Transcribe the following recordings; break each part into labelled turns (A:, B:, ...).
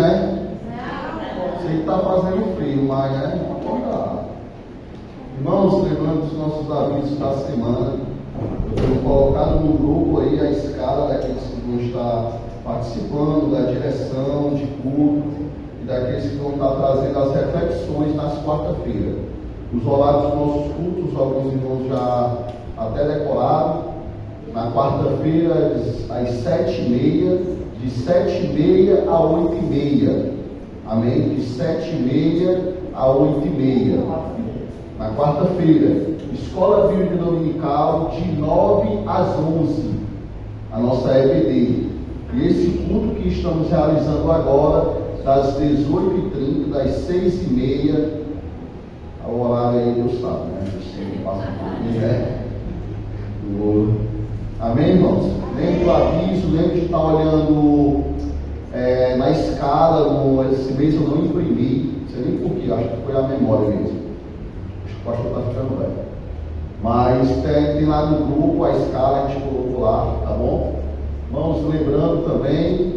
A: né? Sei que está fazendo frio, mas né? Acordar. Irmãos, lembrando dos nossos avisos da semana, eu tenho colocado no grupo aí a escala daqueles que vão estar participando da direção de culto e daqueles que vão estar trazendo as reflexões nas quarta-feiras. Os horários dos nossos cultos, alguns irmãos já até decoraram. Na quarta-feira, às 7h30, de 7h30 a 8h30. Amém? De 7h30 a 8h30. Na quarta-feira, Escola Bíblica Dominical, de 9 às 11, a nossa EBD. E esse culto que estamos realizando agora, das 18h30, das 6h30, o horário aí Deus sabe, né? Você passa um pouquinho, né? Amém, irmãos? Lembre do aviso, lembre de estar olhando na escala. Esse mês eu não imprimi, não sei nem porquê, acho que foi a memória mesmo. Acho que o pastor está ficando velho. Mas tem lá no grupo a escala, a gente colocou lá, tá bom? Irmãos, lembrando também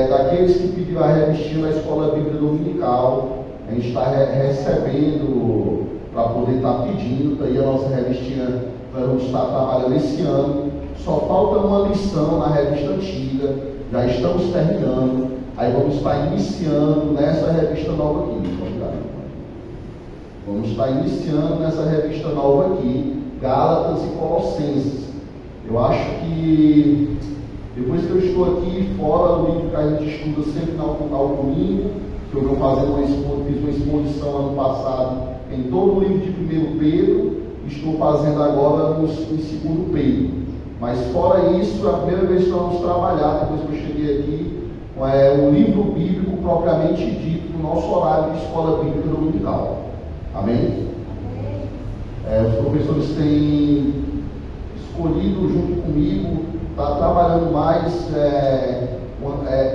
A: daqueles que pediram a revistinha da Escola Bíblica Dominical, a gente está recebendo para poder estar pedindo, tá aí a nossa revistinha, nós vamos estar trabalhando esse ano. Só falta uma lição na revista antiga, já estamos terminando, aí vamos estar iniciando nessa revista nova aqui. Vamos estar iniciando nessa revista nova aqui, Gálatas e Colossenses. Eu acho que depois que eu estou aqui fora do livro que a gente estuda sempre ao domingo, que eu vou fazer fiz uma exposição ano passado em todo o livro de 1 Pedro, estou fazendo agora em 2 Pedro. Mas fora isso, é a primeira vez que nós vamos trabalhar, depois que eu cheguei aqui, o livro bíblico propriamente dito, no nosso horário de Escola Bíblica Dominical. Amém? Os professores têm escolhido junto comigo, está trabalhando mais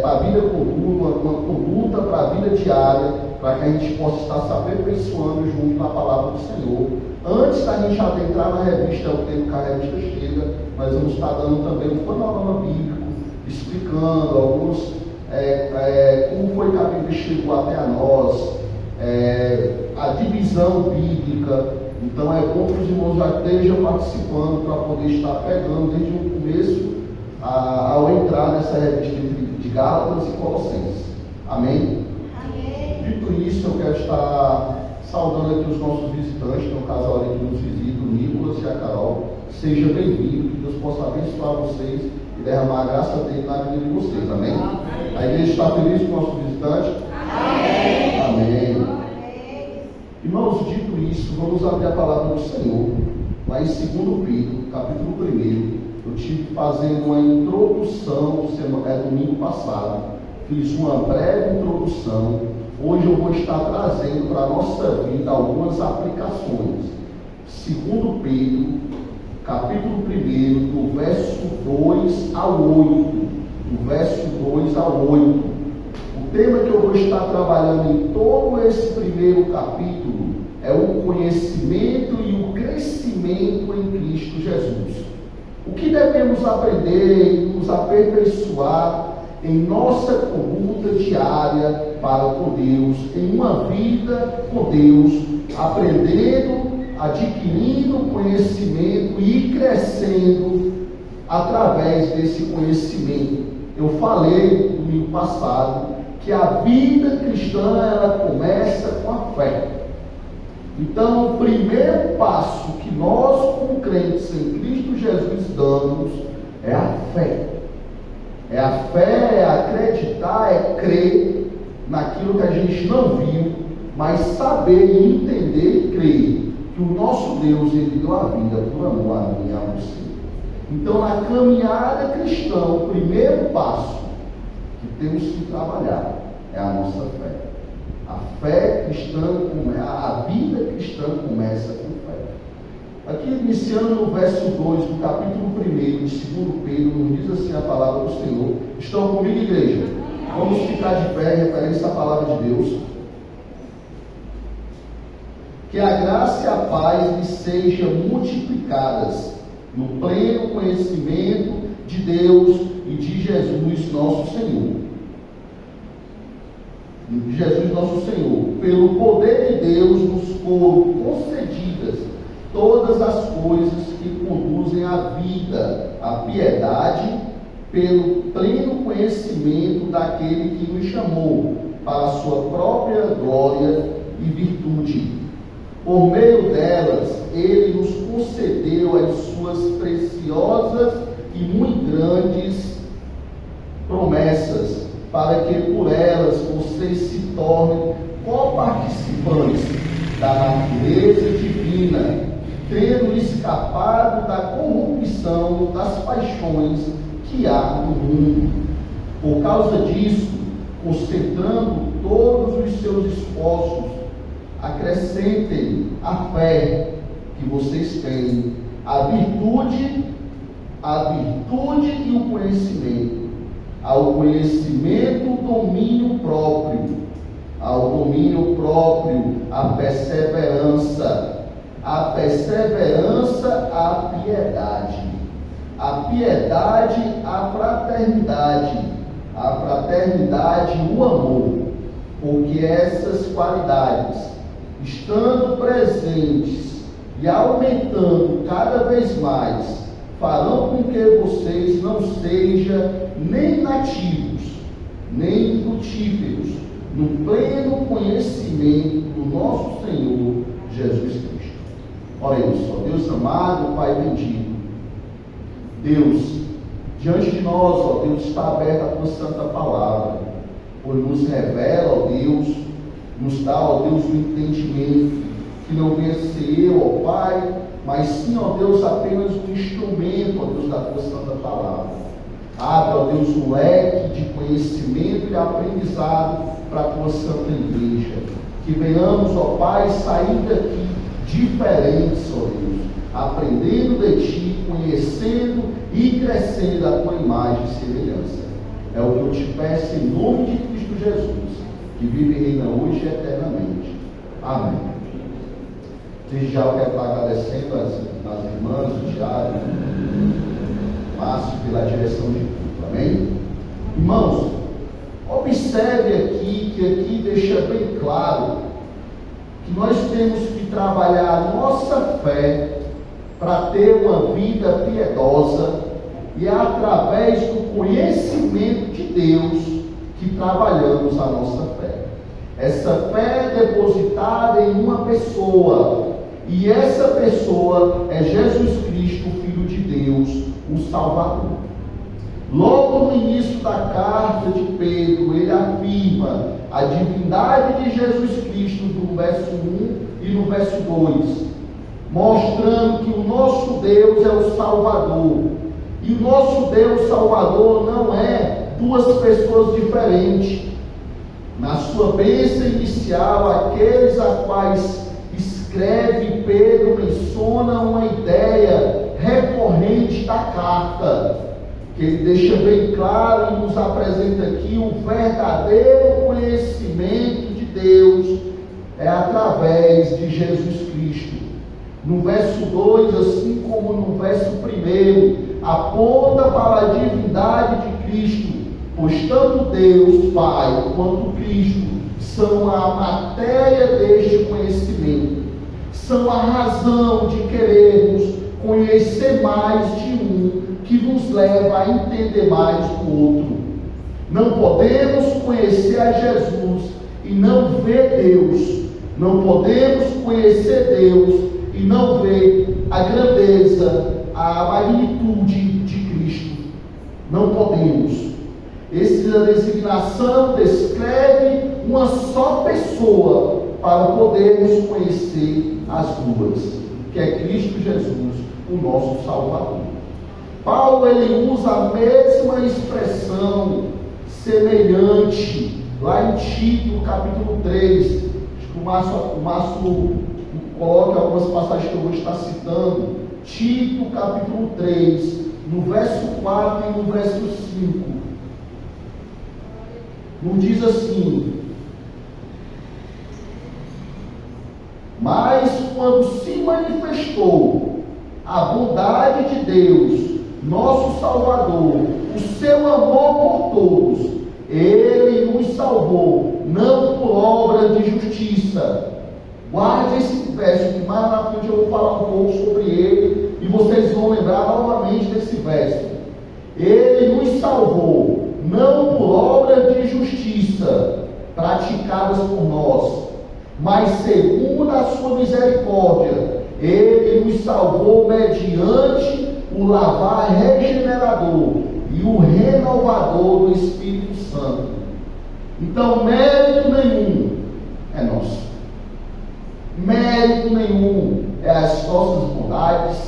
A: para a vida comum, uma conduta para a vida diária, para que a gente possa estar se aperfeiçoando junto na palavra do Senhor. Antes da gente adentrar na revista, o tempo que a revista chega, nós vamos estar dando também um panorama bíblico, explicando alguns como foi que a Bíblia chegou até a nós, a divisão bíblica. Então é bom que os irmãos já estejam participando para poder estar pegando desde o começo ao entrar nessa revista de Gálatas e Colossenses. Amém? Amém? Dito isso, eu quero estar saudando aqui os nossos visitantes, tem um casal ali que nos visita, o Nicolas e a Carol. Seja bem-vindo, que Deus possa abençoar vocês e derramar a graça dele na vida de vocês. Amém? Amém. A igreja está feliz com o nosso visitante? Amém. Amém. Irmãos, dito isso, vamos abrir a palavra do Senhor, lá em 2 Pedro, capítulo 1. Eu tive fazendo uma introdução, domingo passado, fiz uma breve introdução. Hoje eu vou estar trazendo para a nossa vida algumas aplicações. 2 Pedro, capítulo 1, do verso 2 ao 8. Do verso 2 ao 8. O tema que eu vou estar trabalhando em todo esse primeiro capítulo é o conhecimento e o crescimento em Cristo Jesus. O que devemos aprender e nos aperfeiçoar em nossa conduta diária para com Deus, em uma vida com Deus, aprendendo, adquirindo conhecimento e crescendo através desse conhecimento. Eu falei no domingo passado que a vida cristã ela começa com a fé. Então, o primeiro passo que nós, como crentes em Cristo Jesus, damos é a fé. É a fé, é acreditar, é crer naquilo que a gente não viu, mas saber e entender e crer que o nosso Deus, Ele deu a vida por amor a mim e a você. Então, na caminhada cristã, o primeiro passo que temos que trabalhar é a nossa fé. A fé cristã, a vida cristã começa com fé. Aqui, iniciando no verso 2 do capítulo 1 de 2 Pedro, nos diz assim a palavra do Senhor. Estão comigo, igreja? Vamos ficar de pé em referência à palavra de Deus. Que a graça e a paz lhes sejam multiplicadas no pleno conhecimento de Deus e de Jesus, nosso Senhor. Jesus nosso Senhor, pelo poder de Deus nos foram concedidas todas as coisas que conduzem à vida, à piedade, pelo pleno conhecimento daquele que nos chamou para a sua própria glória e virtude. Por meio delas, ele nos concedeu as suas preciosas e muito grandes promessas, para que por elas vocês se tornem coparticipantes da natureza divina, tendo escapado da corrupção das paixões que há no mundo. Por causa disso, concentrando todos os seus esforços, acrescentem a fé que vocês têm, a virtude e o conhecimento. Ao conhecimento, o domínio próprio. Ao domínio próprio, a perseverança. A perseverança, a piedade. A piedade, a fraternidade. A fraternidade, o amor. Porque essas qualidades, estando presentes e aumentando cada vez mais, farão com que vocês não sejam nem nativos, nem frutíferos, no pleno conhecimento do nosso Senhor Jesus Cristo. Oremos só. Deus amado, Pai bendito, Deus, diante de nós, ó Deus, está aberta a tua santa palavra, pois nos revela, ó Deus, nos dá, ó Deus, o entendimento, que não venha ser eu, ó Pai, mas sim, ó Deus, apenas um instrumento, ó Deus, da tua santa palavra. Abre, ó Deus, um leque de conhecimento e aprendizado para a tua santa igreja. Que venhamos, ó Pai, sair daqui diferentes, ó Deus, aprendendo de Ti, conhecendo e crescendo a tua imagem e semelhança. É o que eu te peço em nome de Cristo Jesus, que vive e reina hoje e eternamente. Amém. Desde já eu quero estar agradecendo as irmãs, o Tiago, Márcio, pela direção de tudo. Amém? Irmãos, observe aqui, que aqui deixa bem claro que nós temos que trabalhar a nossa fé para ter uma vida piedosa, e é através do conhecimento de Deus que trabalhamos a nossa fé. Essa fé é depositada em uma pessoa, e essa pessoa é Jesus Cristo, o Filho de Deus, o Salvador. Logo no início da carta de Pedro, ele afirma a divindade de Jesus Cristo no verso 1 e no verso 2, mostrando que o nosso Deus é o Salvador. E o nosso Deus Salvador não é duas pessoas diferentes. Na sua bênção inicial, aqueles a quais escreve Pedro menciona uma ideia recorrente da carta, que ele deixa bem claro e nos apresenta aqui: o verdadeiro conhecimento de Deus é através de Jesus Cristo. No verso 2, assim como no verso 1, aponta para a divindade de Cristo, pois tanto Deus Pai quanto Cristo são a matéria deste conhecimento, são a razão de querermos conhecer mais de um, que nos leva a entender mais do outro. Não podemos conhecer a Jesus e não ver Deus. Não podemos conhecer Deus e não ver a grandeza, a magnitude de Cristo. Não podemos. Essa designação descreve uma só pessoa para podermos conhecer as duas, que é Cristo Jesus, o nosso Salvador. Paulo, ele usa a mesma expressão semelhante lá em Tito, capítulo 3. Acho que o Márcio coloca algumas passagens que eu vou estar citando. Tito, capítulo 3, no verso 4 e no verso 5. Nos diz assim: mas quando se manifestou a bondade de Deus, nosso Salvador, o seu amor por todos, ele nos salvou, não Guarde esse verso, que mais na frente eu vou falar um pouco sobre ele, e vocês vão lembrar novamente desse verso. Ele nos salvou, não por obra de justiça praticadas por nós, mas segundo a sua misericórdia. Ele nos salvou mediante o lavar regenerador e o renovador do Espírito Santo. Então, mérito nenhum é nosso. Mérito nenhum é as nossas bondades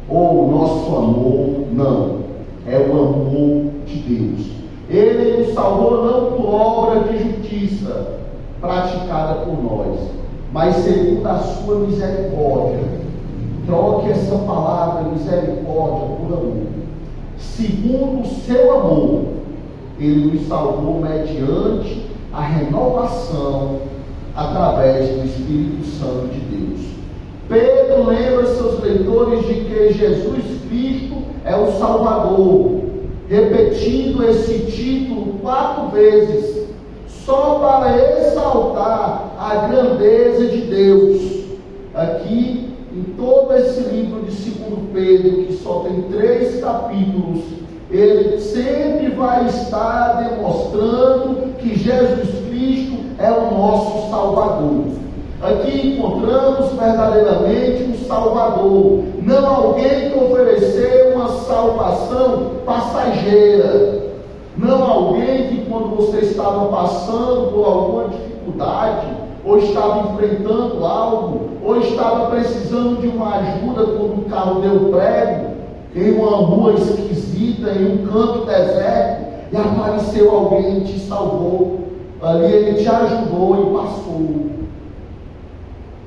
A: ou o nosso amor. Não. É o amor de Deus. Ele nos salvou não por obra de justiça praticada por nós, mas segundo a sua misericórdia. Troque essa palavra misericórdia por amor. Segundo o seu amor, ele nos salvou mediante a renovação através do Espírito Santo de Deus. Pedro lembra seus leitores de que Jesus Cristo é o Salvador, repetindo esse título 4 vezes, só para exaltar a grandeza de Deus. Aqui, em todo esse livro de 2 Pedro, que só tem 3 capítulos, ele sempre vai estar demonstrando que Jesus Cristo é o nosso Salvador. Aqui encontramos verdadeiramente um Salvador, não alguém que ofereceu uma salvação passageira, não alguém que, quando você estava passando por alguma dificuldade, ou estava enfrentando algo, ou estava precisando de uma ajuda quando o carro deu prego em uma rua esquisita, em um canto deserto, e apareceu alguém e te salvou. Ali ele te ajudou e passou.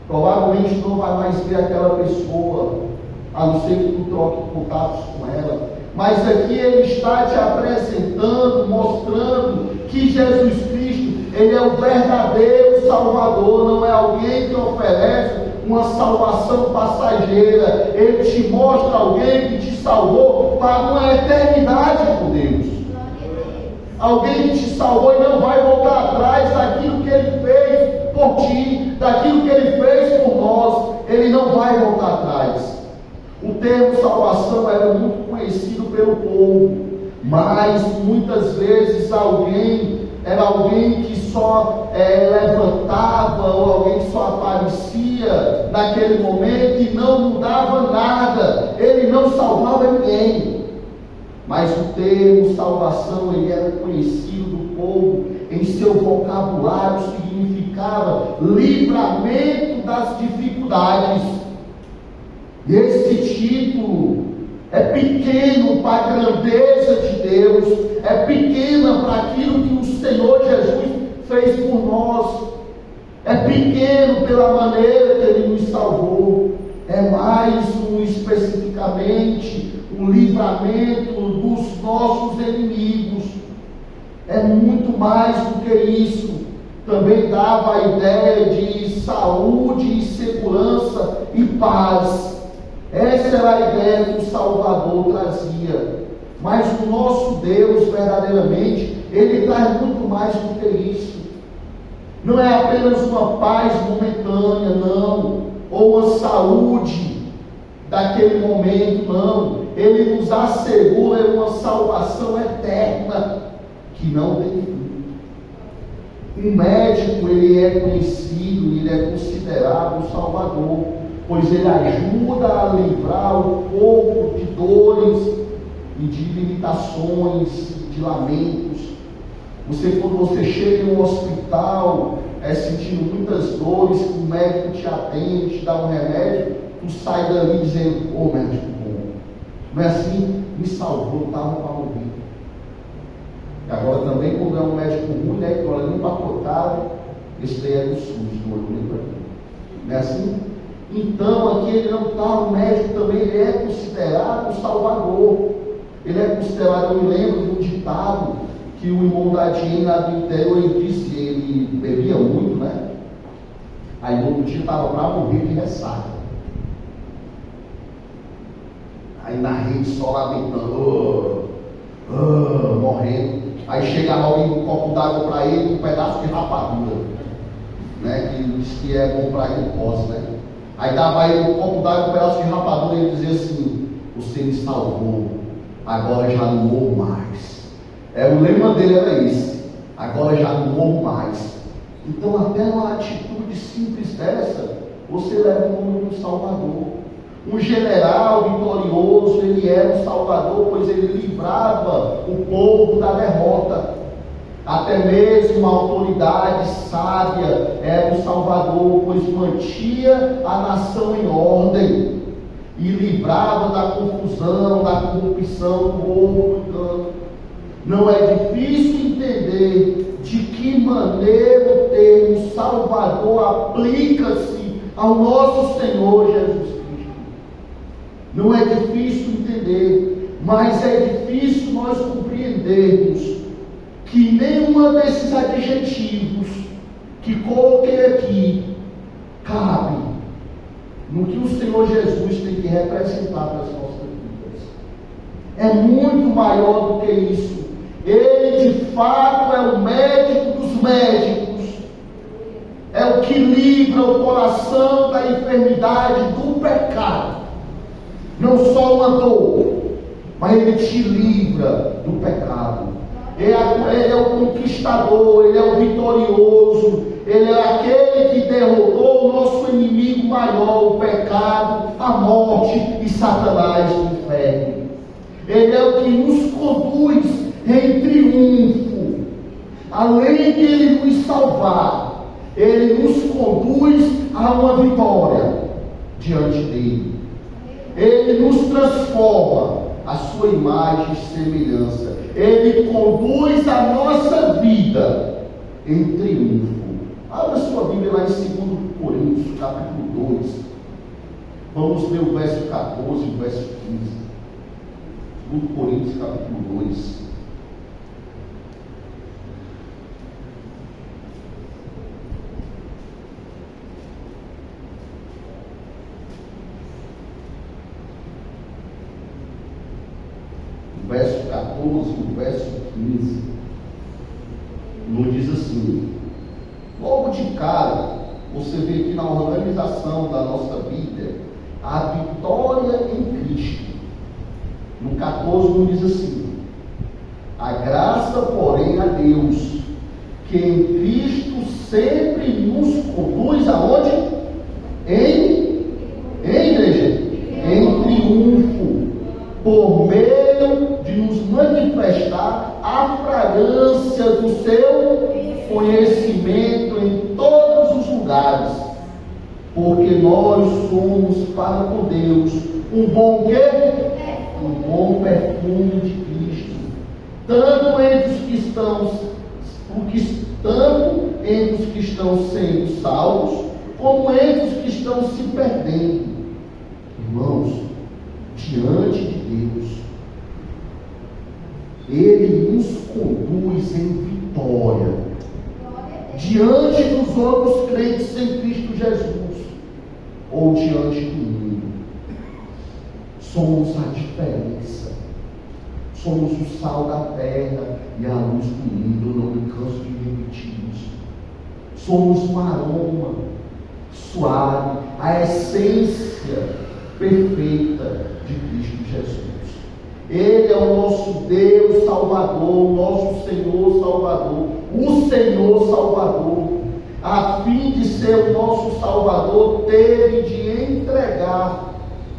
A: Provavelmente não vai mais ver aquela pessoa, a não ser que tu troque contatos com ela. Mas aqui ele está te apresentando, mostrando que Jesus Cristo, ele é o verdadeiro Salvador, não é alguém que oferece uma salvação passageira. Ele te mostra alguém que te salvou para uma eternidade com Deus. Alguém que te salvou e não vai voltar atrás daquilo que ele fez por ti, daquilo que ele fez por nós. Ele não vai voltar atrás. O termo salvação era muito conhecido pelo povo, mas muitas vezes era alguém que só levantava, ou alguém que só aparecia naquele momento e não mudava nada. Ele não salvava ninguém. Mas o termo salvação, ele era conhecido do povo, em seu vocabulário significava livramento das dificuldades. E esse título é pequeno para a grandeza de Deus, é pequena para aquilo que o Senhor Jesus fez por nós, é pequeno pela maneira que Ele nos salvou, é mais especificamente um livramento dos nossos inimigos, é muito mais do que isso. Também dava a ideia de saúde e segurança e paz. Essa era a ideia que o Salvador trazia. Mas o nosso Deus, verdadeiramente, Ele traz muito mais do que isso. Não é apenas uma paz momentânea, não, ou uma saúde daquele momento, não. Ele nos assegura uma salvação eterna que não tem fim. Um médico, ele é conhecido, ele é considerado um salvador, pois ele ajuda a livrar o povo de dores e de limitações, de lamentos. Quando você chega em um hospital, sentindo muitas dores, que o médico te atende, te dá um remédio, tu sai dali dizendo: ô médico bom, não é assim? Me salvou, estava para morrer. E agora também, quando é um médico ruim, né, que olha empacotado, esse daí é do SUS, não olho para aqui. Não é assim? Então, aqui ele não está, o médico também, ele é considerado um salvador. Ele é considerado, eu me lembro de um ditado que o irmão Dadinho lá do interior, ele disse que ele bebia muito, né? Aí no outro dia estava para morrer de ressaca. Aí na rede só lamentando, morrendo. Aí chega alguém com um copo d'água para ele, um pedaço de rapadura. né? Que diz que é bom para a glicose, né? Aí dava ele um copo d'água, um pedaço de rapadura, e ele dizia assim: você me salvou, agora já não morro mais. O lema dele era esse: agora já não morro mais. Então, até uma atitude simples dessa, você leva o nome de um Salvador. Um general vitorioso, ele era um Salvador, pois ele livrava o povo da derrota. Até mesmo a autoridade sábia era um Salvador, pois mantinha a nação em ordem e livrava da confusão, da corrupção, do roubo, do engano. Não é difícil entender de que maneira o termo Salvador aplica-se ao nosso Senhor Jesus Cristo. Não é difícil entender, mas é difícil nós compreendermos que nenhuma desses adjetivos que coloquei aqui cabe no que o Senhor Jesus tem que representar para as nossas vidas. É muito maior do que isso. Ele de fato é o médico dos médicos, é o que livra o coração da enfermidade, do pecado. Não só uma dor, mas ele te livra do pecado. Ele é o conquistador, ele é o vitorioso, ele é aquele que derrotou o nosso inimigo maior, o pecado, a morte e Satanás, o inferno. Ele é o que nos conduz em triunfo. Além de ele nos salvar, ele nos conduz a uma vitória diante dele. Ele nos transforma a sua imagem e semelhança. Ele conduz a nossa vida em triunfo. Abra sua Bíblia lá em 2 Coríntios, capítulo 2. Vamos ler o verso 14 e o verso 15. 2 Coríntios, capítulo 2. O verso 14 e o verso 15. Nos diz assim: logo de cara, você vê que na organização da nossa vida, a vitória em Cristo. No 14 nos diz assim: a graça, porém, a Deus, que em Cristo sempre nos conduz aonde? Igreja? Em triunfo, por meio de nos manifestar a fragrância do seu conhecimento em todos os lugares, porque nós somos para com Deus um bom quê? Um bom perfume de Cristo, tanto entre os que estão sendo salvos, como entre os que estão se perdendo. Irmãos, diante de Deus, Ele nos conduz em vitória diante dos outros crentes em Cristo Jesus, ou diante do mundo. Somos a diferença, somos o sal da terra e a luz do mundo. Eu não me canso de repetir isso. Somos um aroma suave, a essência perfeita de Cristo Jesus. Ele é o nosso Deus Salvador, o nosso Senhor Salvador, o Senhor Salvador. A fim de ser o nosso Salvador, teve de entregar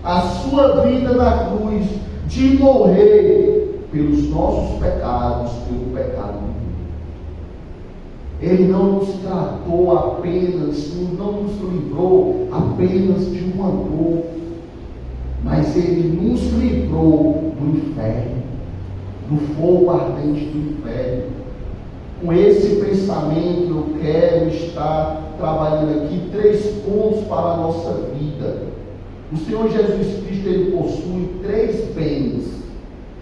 A: a sua vida na cruz, de morrer pelos nossos pecados, pelo pecado do mundo. Ele não nos tratou apenas, não nos livrou apenas de uma dor, mas Ele nos livrou do inferno, do fogo ardente do inferno. Com esse pensamento eu quero estar trabalhando aqui 3 pontos para a nossa vida. O Senhor Jesus Cristo, Ele possui 3 bens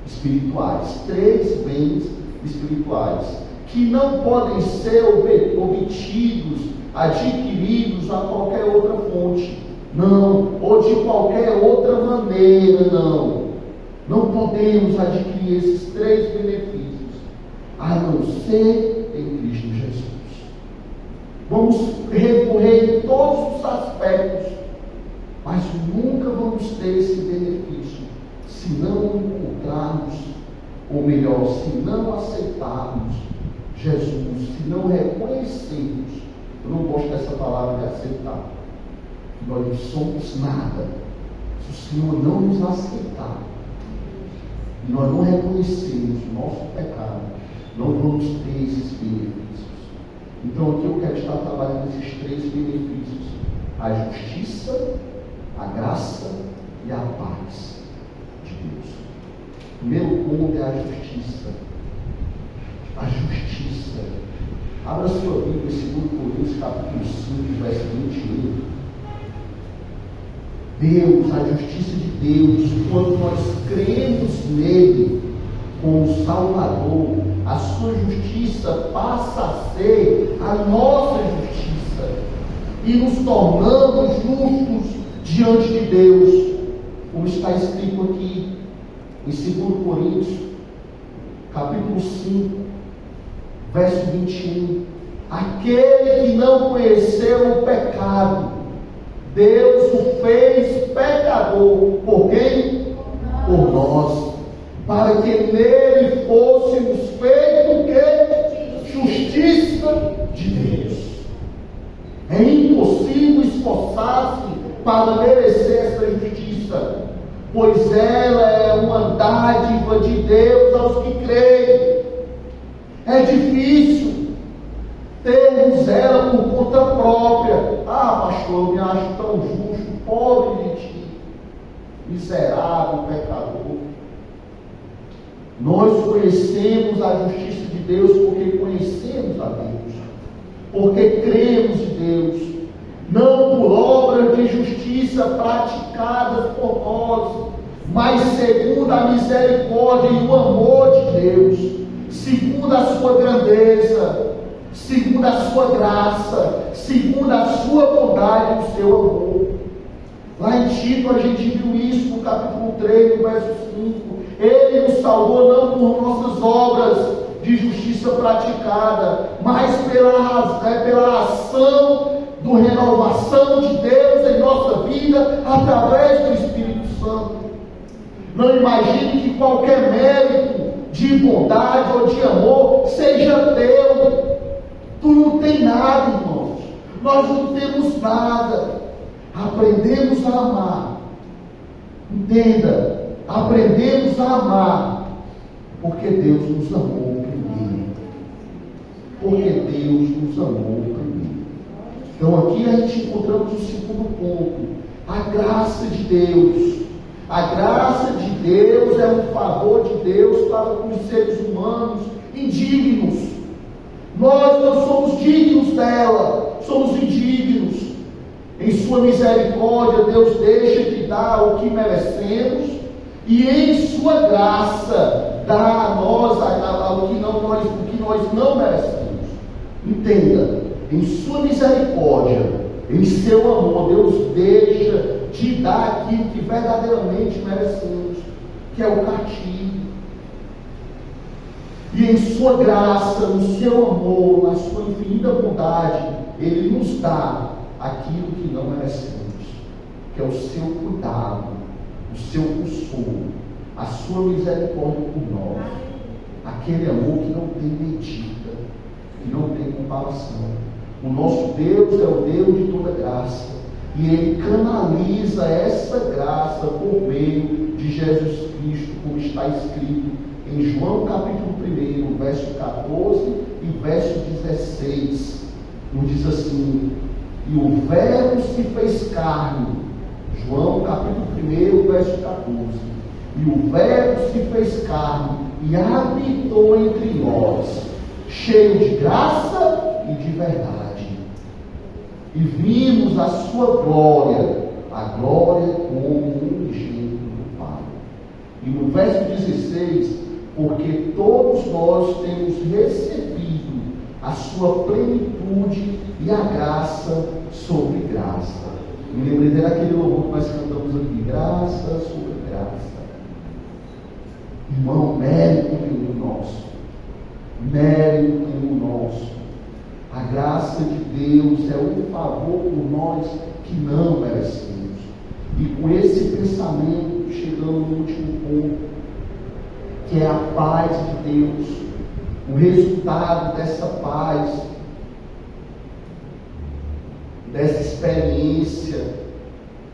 A: espirituais, 3 bens espirituais, que não podem ser obtidos, adquiridos a qualquer outra fonte, não, ou de qualquer outra maneira, não. Não podemos adquirir esses 3 benefícios, a não ser em Cristo Jesus. vamos recorrer em todos os aspectos, mas nunca vamos ter esse benefício se não encontrarmos, ou melhor, se não aceitarmos Jesus, se não reconhecermos. Eu não gosto dessa palavra de aceitar. Nós não somos nada. Se o Senhor não nos aceitar, e nós não reconhecermos o nosso pecado, não vamos ter esses benefícios. Então aqui eu quero estar trabalhando esses 3 benefícios: a justiça, a graça e a paz de Deus. O primeiro ponto é a justiça. A justiça. Abra sua Bíblia em 2 Coríntios capítulo 5, verso 28. Deus, a justiça de Deus, quando nós cremos nele como Salvador, a sua justiça passa a ser a nossa justiça e nos tornamos justos diante de Deus, como está escrito aqui em 2 Coríntios capítulo 5, verso 21. Aquele que não conheceu o pecado, Deus o fez pecador. Por quem? Por nós, para que nele fôssemos feitos o quê? Justiça de Deus. É impossível esforçar-se para merecer essa justiça, pois ela é uma dádiva de Deus aos que creem. É difícil termos ela por conta própria. Ah, pastor, eu me acho tão justo, pobre de ti, miserável, pecador. Nós conhecemos a justiça de Deus porque conhecemos a Deus, porque cremos em Deus, não por obras de justiça praticadas por nós, mas segundo a misericórdia e o amor de Deus, segundo a sua grandeza, segundo a sua graça, segundo a sua bondade e o seu amor. Lá em Tito a gente viu isso no capítulo 3, no verso 5. Ele nos salvou não por nossas obras de justiça praticada, mas pela ação da renovação de Deus em nossa vida através do Espírito Santo. Não imagine que qualquer mérito de bondade ou de amor seja teu. Tu não tem nada, irmãos. Nós não temos nada. Aprendemos a amar. Entenda, aprendemos a amar porque Deus nos amou primeiro. Porque Deus nos amou primeiro. Então aqui a gente encontramos o segundo ponto: a graça de Deus. A graça de Deus é um favor de Deus para com os seres humanos indignos. Nós não somos dignos dela, somos indignos. Em sua misericórdia, Deus deixa de dar o que merecemos, e em sua graça dá a nós o que nós não merecemos. Entenda, em sua misericórdia, em seu amor, Deus deixa de dar aquilo que verdadeiramente merecemos, que é o castigo. E em sua graça, no seu amor, na sua infinita bondade, Ele nos dá aquilo que não merecemos, que é o seu cuidado, o seu consolo, a sua misericórdia por nós, aquele amor que não tem medida, que não tem comparação. O nosso Deus é o Deus de toda graça, e Ele canaliza essa graça por meio de Jesus Cristo, como está escrito em João capítulo 1, verso 14 e verso 16, nos diz assim: e o Verbo se fez carne. João capítulo 1, verso 14. E o Verbo se fez carne e habitou entre nós, cheio de graça e de verdade. E vimos a sua glória, a glória como unigênito do Pai. E no verso 16, porque todos nós temos recebido a sua plenitude e a graça sobre graça. Me lembrei daquele louvor que nós cantamos aqui: graça sobre graça. Irmão, mérito nenhum nosso. Mérito nenhum nosso. A graça de Deus é um favor por nós que não merecemos. E com esse pensamento, chegamos no último ponto, que é a paz de Deus. O resultado dessa paz, dessa experiência,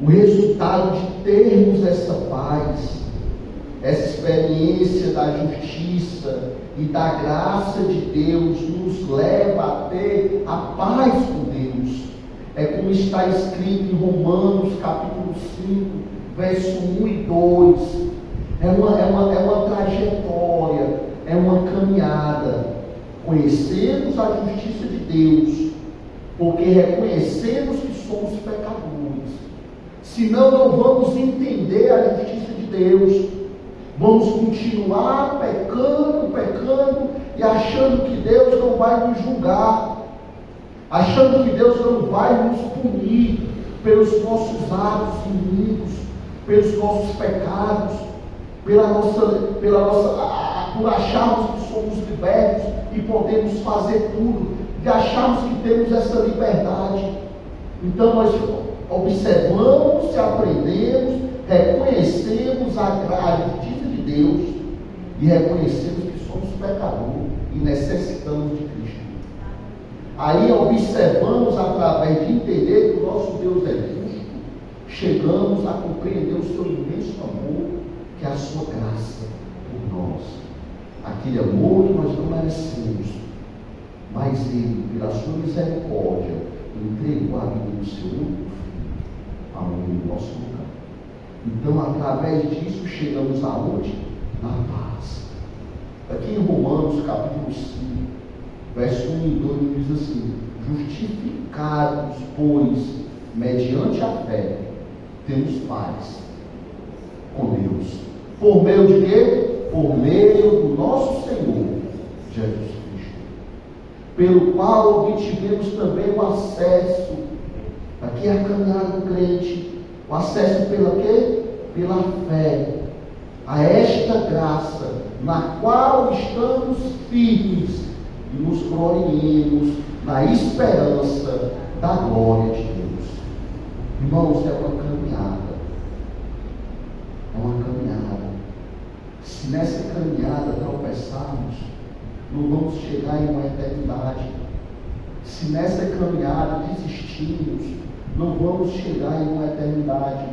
A: o resultado de termos essa paz, essa experiência da justiça e da graça de Deus nos leva a ter a paz com Deus. É como está escrito em Romanos capítulo 5, verso 1 e 2. É uma trajetória, é uma caminhada. Conhecemos a justiça de Deus, porque reconhecemos que somos pecadores. Senão não vamos entender a justiça de Deus. Vamos continuar pecando e achando que Deus não vai nos julgar, achando que Deus não vai nos punir pelos nossos atos inimigos, pelos nossos pecados, por acharmos que somos libertos e podemos fazer tudo, e acharmos que temos essa liberdade. Então nós observamos, aprendemos, reconhecemos a justiça de Deus e reconhecemos que somos pecadores e necessitamos de Cristo. Aí observamos, através de entender que o nosso Deus é justo, chegamos a compreender o seu imenso amor, que é a sua graça por nós. Aquele amor que nós não merecemos, mas Ele, pela sua misericórdia, entregou a vida do seu único filho a morrer no nosso lugar. Então, através disso, chegamos aonde? Na paz. Aqui em Romanos, capítulo 5, verso 1 e 2, diz assim: justificados, pois, mediante a fé, temos paz com Deus. Por meio de quê? Por meio do nosso Senhor, Jesus Cristo, pelo qual obtivemos também o acesso, aqui é a caminhada do crente, o acesso pela quê? Pela fé, a esta graça, na qual estamos firmes e nos gloriemos na esperança da glória de Deus. Irmãos, é uma caminhada. É uma caminhada. Se nessa caminhada tropeçarmos, não vamos chegar em uma eternidade. Se nessa caminhada desistirmos, não vamos chegar em uma eternidade.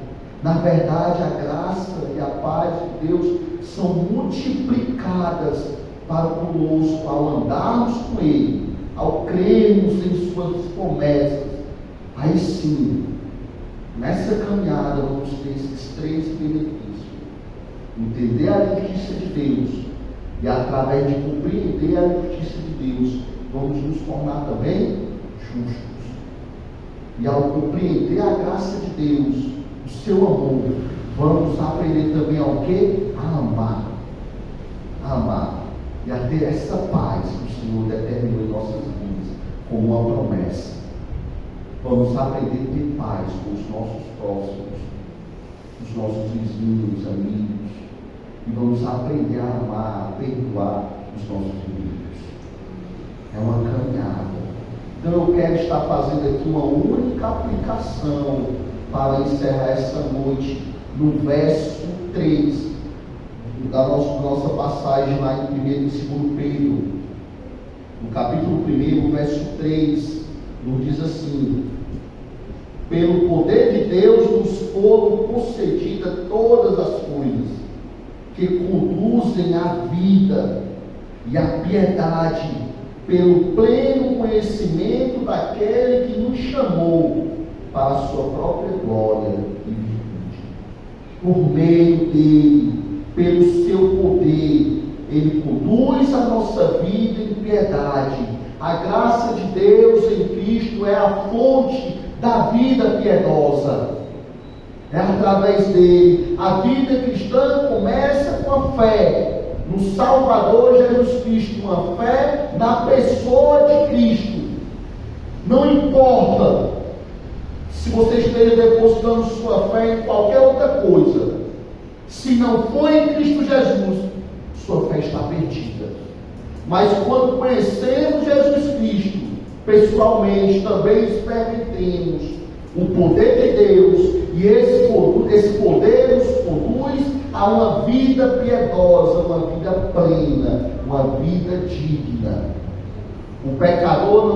A: Na verdade, a graça e a paz de Deus são multiplicadas para conosco ao andarmos com Ele, ao crermos em suas promessas. Aí sim, nessa caminhada vamos ter esses três benefícios: entender a justiça de Deus, e através de compreender a justiça de Deus, vamos nos tornar também justos. E ao compreender a graça de Deus, o seu amor, vamos aprender também ao quê? A amar. A amar. E a ter essa paz que o Senhor determinou em nossas vidas, como uma promessa. Vamos aprender a ter paz com os nossos próximos, os nossos vizinhos, amigos. E vamos aprender a amar, a perdoar os nossos inimigos. É uma caminhada. Então eu quero estar fazendo aqui uma única aplicação para encerrar essa noite no verso 3 da nossa passagem lá em 1 e 2 Pedro. No capítulo 1, verso 3, nos diz assim: pelo poder de Deus nos foram concedidas todas as coisas que conduzem à vida e à piedade, pelo pleno conhecimento daquele que nos chamou para a sua própria glória e virtude. Por meio dele, pelo seu poder, ele conduz a nossa vida em piedade. A graça de Deus em Cristo é a fonte da vida piedosa. É através dele. A vida cristã começa com a fé no Salvador Jesus Cristo, uma fé na pessoa de Cristo. Não importa se você esteja depositando sua fé em qualquer outra coisa, se não for em Cristo Jesus, sua fé está perdida. Mas quando conhecemos Jesus Cristo, pessoalmente também experimentemos o poder de Deus, e esse poder nos conduz a uma vida piedosa, uma vida plena, uma vida digna. O pecador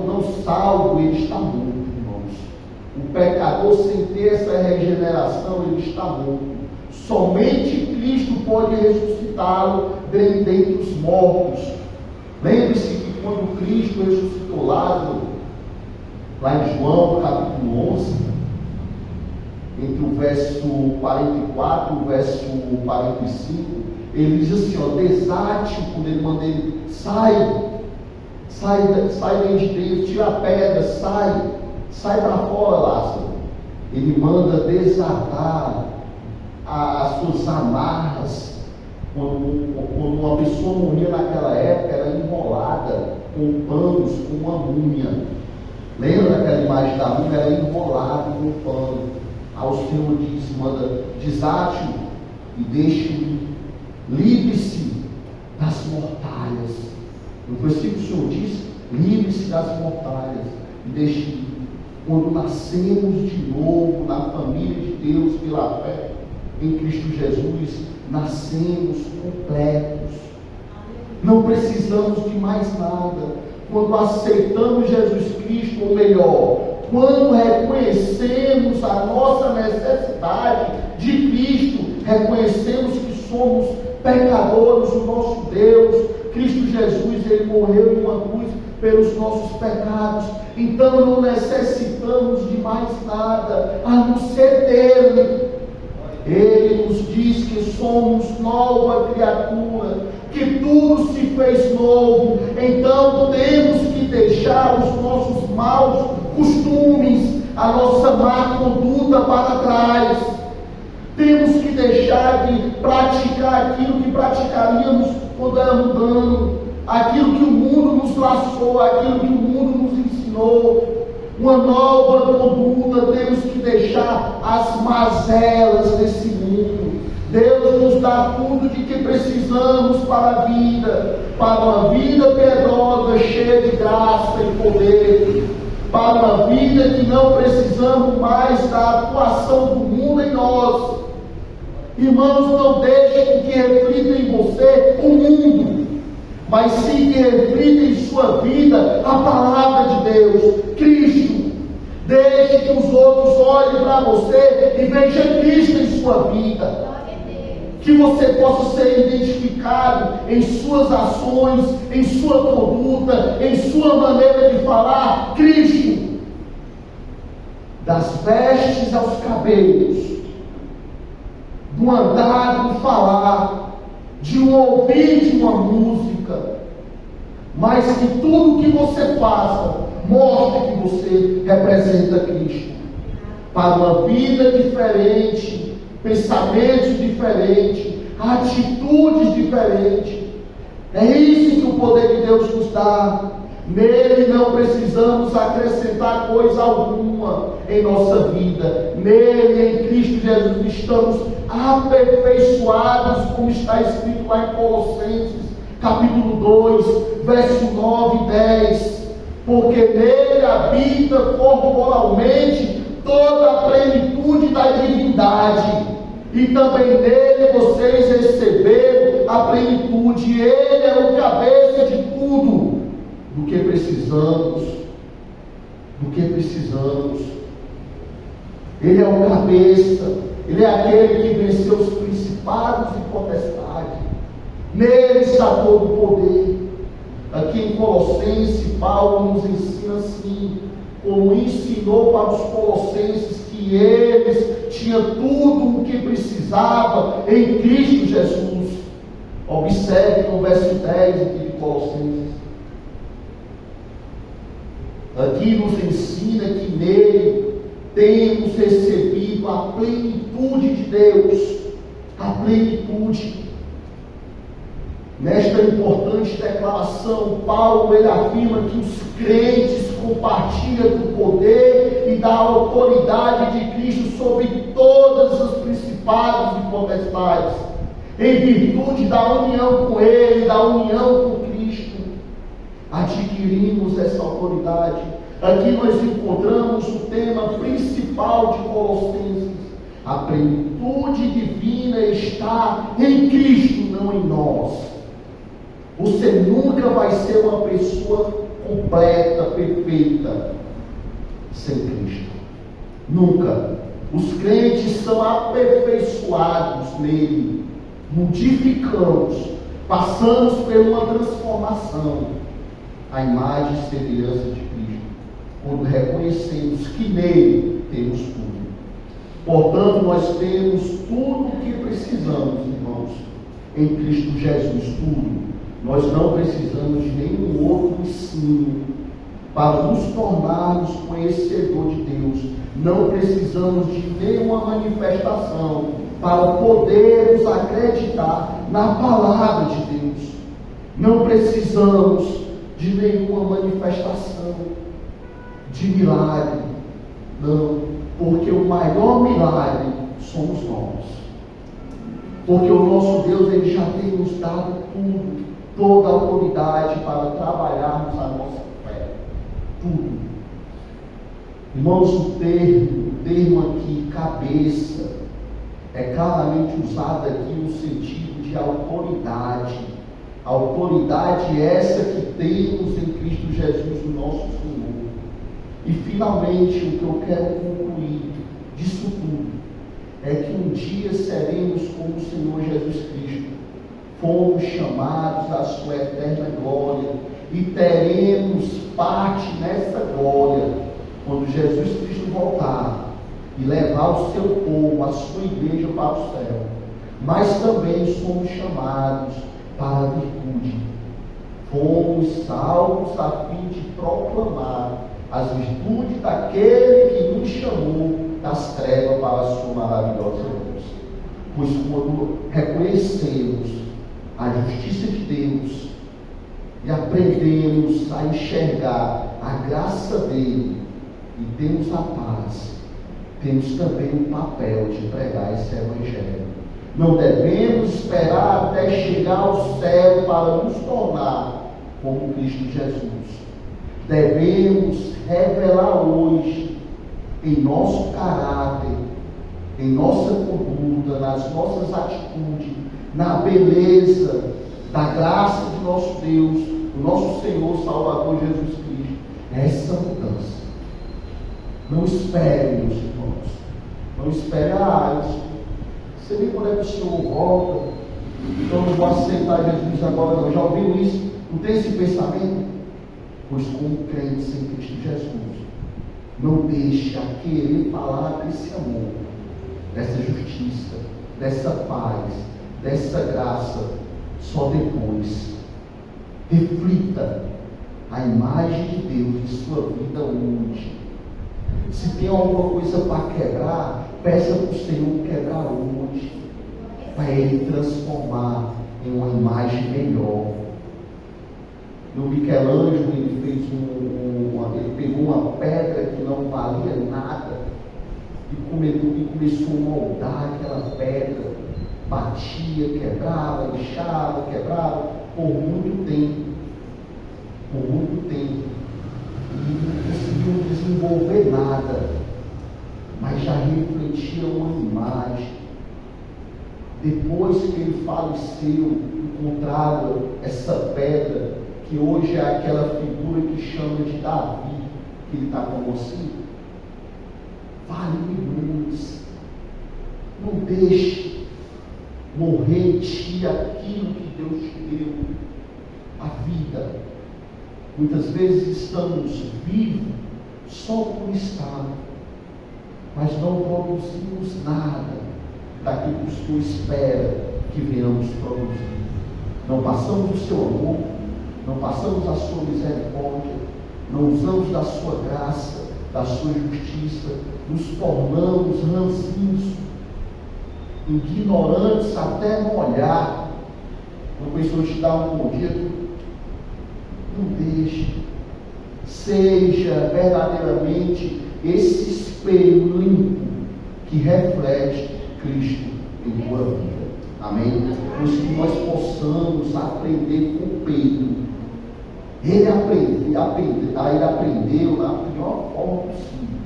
A: não salvo, ele está morto, irmãos. O pecador sem ter essa regeneração, ele está morto. Somente Cristo pode ressuscitá-lo dentre os mortos. Lembre-se que quando Cristo ressuscitou Lázaro, lá em João capítulo 11, entre o verso 44 e o verso 45, ele diz assim, desate, quando ele manda ele, sai daí de dentro, tira a pedra, sai para fora, Lázaro. Ele manda desatar as suas amarras. Quando uma pessoa morria naquela época, era enrolada com panos, com uma múmia. Lembra daquela imagem da múmia? Era enrolada com um pano. Aí o Senhor diz, manda, desate-o e deixe-o, livre-se das mortalhas. No versículo o Senhor diz, livre-se das mortalhas e deixe-o. Quando nascemos de novo na família de Deus pela fé em Cristo Jesus, nascemos completos. Não precisamos de mais nada. Quando aceitamos Jesus Cristo, ou melhor, quando reconhecemos a nossa necessidade de Cristo, reconhecemos que somos pecadores, o nosso Deus, Cristo Jesus, Ele morreu em uma cruz pelos nossos pecados. Então não necessitamos de mais nada, a não ser dele. Ele nos diz que somos nova criatura, que tudo se fez novo. Então temos que deixar os nossos maus costumes, a nossa má conduta para trás. Temos que deixar de praticar aquilo que praticaríamos quando éramos mundanos, aquilo que o mundo nos laçou, aquilo que o mundo nos ensinou. Uma nova conduta, temos que deixar as mazelas desse mundo. Deus nos dá tudo de que precisamos para a vida, para uma vida piedosa, cheia de graça e poder, para uma vida que não precisamos mais da atuação do mundo em nós. Irmãos, não deixem que reflita em você o mundo, mas sim que reflita em sua vida a palavra de Deus, Cristo. Deixe que os outros olhem para você e vejam Cristo em sua vida. Que você possa ser identificado em suas ações, em sua conduta, em sua maneira de falar, Cristo. Das vestes aos cabelos, do andar, do falar, de um ouvir de uma música, mas que tudo que você faça mostre que você representa Cristo, para uma vida diferente, pensamentos diferentes, atitudes diferentes. É isso que o poder de Deus nos dá. Nele não precisamos acrescentar coisa alguma em nossa vida. Nele, em Cristo Jesus, estamos aperfeiçoados, como está escrito lá em Colossenses, capítulo 2, verso 9 e 10. Porque nele habita corporalmente toda a plenitude da divindade, e também nele vocês receberam a plenitude. Ele é o cabeça de tudo do que precisamos, Ele é o cabeça, Ele é aquele que venceu os principados e potestades. Nele está todo o poder. Aqui em Colossenses, Paulo nos ensina assim, como ensinou para os colossenses, que eles tinham tudo o que precisava em Cristo Jesus. Observe no verso 10 aqui de Colossenses. Aqui nos ensina que nele temos recebido a plenitude de Deus, a plenitude. Nesta importante declaração, Paulo ele afirma que os crentes compartilham do poder e da autoridade de Cristo sobre todas as principados e potestades, em virtude da união com Ele, da união com Cristo. adquirimos essa autoridade. Aqui nós encontramos o tema principal de Colossenses: a plenitude divina está em Cristo, não em nós. Você nunca vai ser uma pessoa completa, perfeita, sem Cristo. Nunca. Os crentes são aperfeiçoados nele, modificamos, passamos por uma transformação, a imagem e semelhança de Cristo, quando reconhecemos que nele temos tudo. Portanto, nós temos tudo o que precisamos, irmãos, em Cristo Jesus, tudo. Nós não precisamos de nenhum outro ensino para nos tornarmos conhecedores de Deus. Não precisamos de nenhuma manifestação para podermos acreditar na palavra de Deus. Não precisamos de nenhuma manifestação de milagre. Não, porque o maior milagre somos nós. Porque o nosso Deus, Ele já tem nos dado tudo, toda a autoridade para trabalharmos a nossa fé. Tudo. Irmãos, o termo aqui, cabeça, é claramente usado aqui no sentido de autoridade. A autoridade é essa que temos em Cristo Jesus, o nosso Senhor. E finalmente, o que eu quero concluir disso tudo é que um dia seremos como o Senhor Jesus Cristo. Fomos chamados à sua eterna glória e teremos parte nessa glória quando Jesus Cristo voltar e levar o seu povo, a sua igreja, para o céu. Mas também somos chamados para a virtude. Fomos salvos a fim de proclamar as virtudes daquele que nos chamou das trevas para a sua maravilhosa luz. Pois quando reconhecemos a justiça de Deus e aprendemos a enxergar a graça dele e temos a paz, temos também o papel de pregar esse evangelho. Não devemos esperar até chegar ao céu para nos tornar como Cristo Jesus. Devemos revelar hoje, em nosso caráter, em nossa conduta, nas nossas atitudes, na beleza da graça de nosso Deus, do nosso Senhor Salvador Jesus Cristo, essa mudança. Não espere, meus irmãos. Não espere, você nem quando é que o Senhor volta, então eu não vou aceitar Jesus agora não. Já ouviu isso? Não tem esse pensamento? Pois como crentes em Cristo Jesus, não deixe a querer falar desse amor, dessa justiça, dessa paz, dessa graça, só depois. Reflita a imagem de Deus em sua vida hoje. Se tem alguma coisa para quebrar, peça para o Senhor quebrar hoje, para Ele transformar em uma imagem melhor. No Michelangelo, ele fez ele pegou uma pedra que não valia nada e começou a moldar aquela pedra, batia, quebrava, lixava, quebrava, por muito tempo. E não conseguiu desenvolver nada, mas já refletia uma imagem. Depois que ele faleceu, encontraram essa pedra, que hoje é aquela figura que chama de Davi, que ele está com você. Vale milhões. Não deixe morrer em ti aquilo que Deus te deu, a vida. Muitas vezes estamos vivos só por estar, mas não produzimos nada daquilo que o Senhor espera que venhamos produzir. Não passamos o seu amor, não passamos a sua misericórdia, não usamos da sua graça, da sua justiça, nos tornamos ranzinhos, ignorantes até no olhar. Uma pessoa te dá um bom dia, não deixe. Seja verdadeiramente esse espelho limpo que reflete Cristo em tua vida. Amém? Pois que nós possamos aprender com Pedro Ele aprendeu na pior forma possível,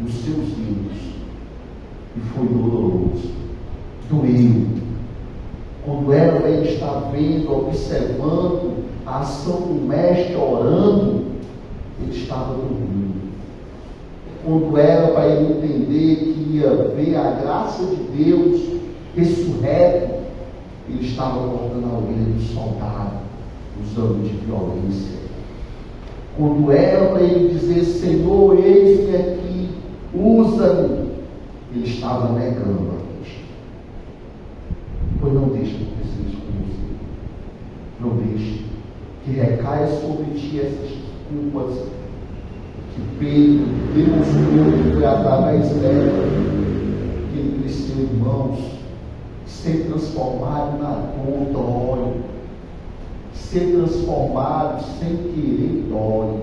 A: nos seus erros, e foi doloroso, doeu. Quando ele está vendo, observando a ação do mestre orando, ele estava dormindo. Quando era para ele entender que ia ver a graça de Deus ressurreto, ele estava cortando a orelha do soldado, usando de violência. Quando era para ele dizer, Senhor, eis-me aqui, usa-me, ele estava negando a Cristo. Pois não deixe que aconteça isso com você. Não deixe que recaia sobre ti essas culpas que Pedro demonstrou que foi através dela que ele cresceu, irmãos. Ser transformado na dor dói. Ser transformado sem querer dói.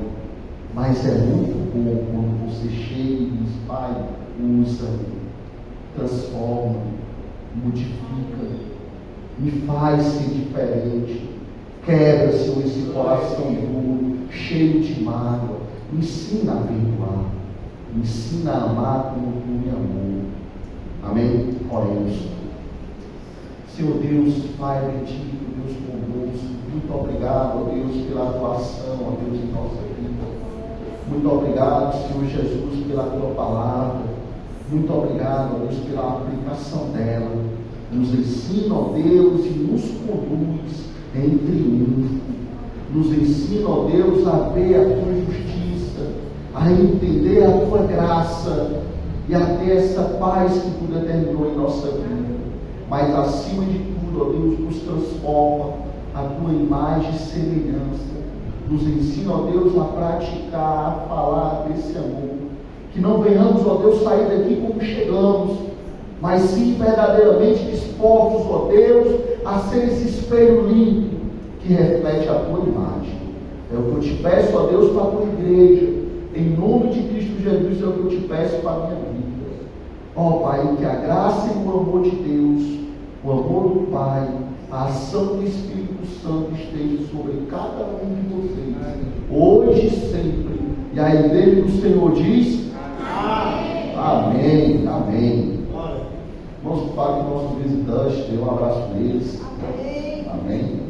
A: Mas é muito bom quando você chega e diz, Pai, usa-me, transforma, modifica, me faz ser diferente. Quebra, Senhor, esse coração duro, cheio de mágoa. Me ensina a perdoar. Me ensina a amar como tu me amou. Amém? Oremos. Senhor Deus, Pai bendito, Deus conosco, muito obrigado, ó Deus, pela atuação, ó Deus, em nossa vida. Muito obrigado, Senhor Jesus, pela tua palavra. Muito obrigado, ó Deus, pela aplicação dela. Nos ensina, ó Deus, e nos conduz em triunfo. Nos ensina, ó Deus, a ver a tua justiça, a entender a tua graça e a ter essa paz que tu determinou em nossa vida. Mas acima de tudo, ó Deus, nos transforma a tua imagem e semelhança. Nos ensina, ó Deus, a praticar, a falar desse amor. Que não venhamos, ó Deus, sair daqui como chegamos, mas sim verdadeiramente dispostos, ó Deus, a ser esse espelho limpo que reflete a tua imagem. É o que eu te peço, ó Deus, para a tua igreja. Em nome de Cristo Jesus é o que eu te peço para a minha vida. Ó Pai, que a graça e o amor de Deus, o amor do Pai, a ação do Espírito Santo esteja sobre cada um de vocês, hoje e sempre. E a igreja do Senhor diz: Amém. Amém. Amém. Vamos para o nosso visitante, dê um abraço neles. Amém. Amém.